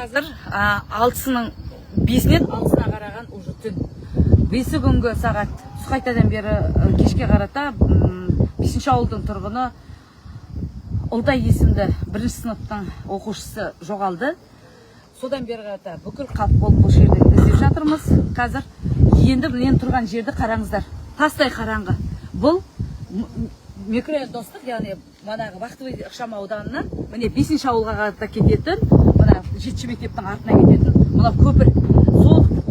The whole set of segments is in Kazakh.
Қазір 6-ның 5-нен 6-на қараған уже түн. 5 күнгі сағат түс қайтадан бері кешке қарата 5-ші ауылдың тұрғыны Ұлдай есімді 1-ші сыныптың оқушысы жоғалды. Содан бері қарата бүкіл қалып болып бұл жерде іздеп жатырмыз. Қазір енді мен тұрған жерді қараңыздар. Тастай қараңғы. Бұл микрорайон достық, яғни манағы Бақтыбай ықшам ауданынан міне 5-ші ауылға қарата кететін, мына 7-ші мектептің артына кететін мына көпір.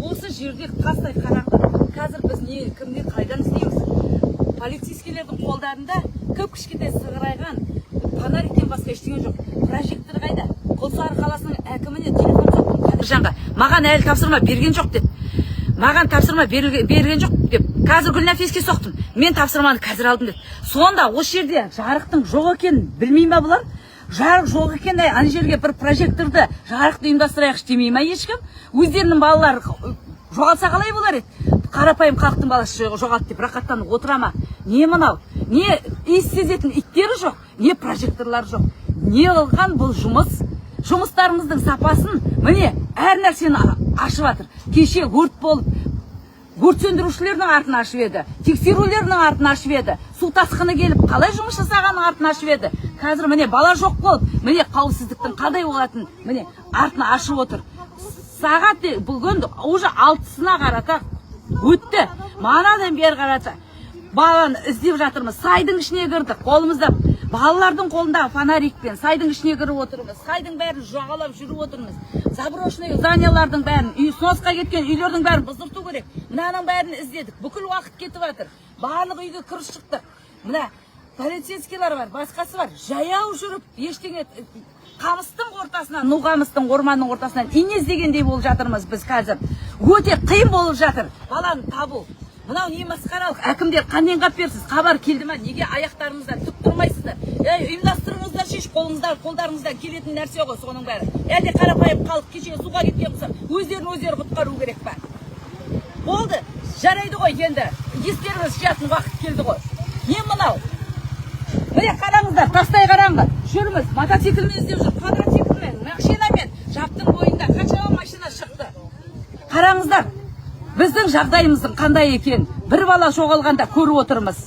Осы жерде тастай қараңғы. Қазір біз кімнен қайдан іздейміз? Полицейскийлердің қолдарында кішкентай сығырайған фонариктен басқа ештеңе жоқ. Прожектор қайда? Құлсары қаласының әкіміне телефон соқтым. Жанға, маған әлі тапсырма берген жоқ деп. Маған тапсырма берген жоқ деп. Қазір Гүлнәфиске соқтым. Мен тапсырманы қазір алдым деп. Сонда осы жерде жарықтың жоқ екенін білмей ме бұлар? Жарық жоқ екен, ана жерге бір прожекторды, жарықты ұйымдастырайықшы демей ме ешкім? Өздерінің балалары жоғалса қалай болар еді? Қарапайым халықтың баласы жоғалды деп рақаттанып отыра ма? Не мынау? Не иіс сезетін иттері жоқ, не прожекторлар жоқ. Не қылған бұл жұмыс? Жұмыстарымыздың сапасын міне әр нәрсені ашып жатыр. Кеше өрт болып, өрт сөндірушілердің артын ашып еді, тексерулердің артын ашып еді, су тасқыны келіп қалай жұмыс жасағанның артын ашып еді. Қазір міне бала жоқ болып, міне қауіпсіздіктің қандай болатынын міне артын ашып отыр. Сағат бүгін уже 6-сына қарата өтті. Манадан бері қарата баланы іздеп жатырмыз. Сайдың ішіне кірдік. Қолымызда балалардың қолындағы фонарикпен сайдың ішіне кіріп отырмыз. Сайдың бәрін жағалап жүріп отырмыз. Заброшенный зданиялардың бәрін, сносқа кеткен үйлердің бәрін бұзырту керек. Мынаның бәрін іздедік. Бүкіл уақыт кетіп жатыр. Барлық үйге кіріп шықтық. Мына полицейскийлер бар, басқасы бар. Жаяу жүріп, ештеңе қамыстың ортасынан, ну қамыстың орманның ортасынан инез дегендей болып жатырмыз біз қазір. Өте қиын болып жатыр. Баланы табу. Мынау не масқаралық? Әкімдер қаннен қап берсіз? Хабар келді ме? Неге аяқтарыңыздан түк тұрмайсыздар? Ұйымдастырыңыздар, шеш қолдарыңыздан келетін нәрсе ғой соның бәрі. Әлде қарапайым халық кеше суға кеткен болса, өздері құтқару керек па? Болды, жарайды ғой енді. Естеріңіз жатын уақыт келді ғой. Не мынау? Міне қараңыздар, тастай қараңғы. Жүрміз, мотоциклмен іздеп жүр, квадроциклмен, машинамен, жаптың бойында қаншама машина шықты. Қараңыздар. Біздің жағдайымыздың қандай екен? Бір бала жоғалғанда көріп отырмыз.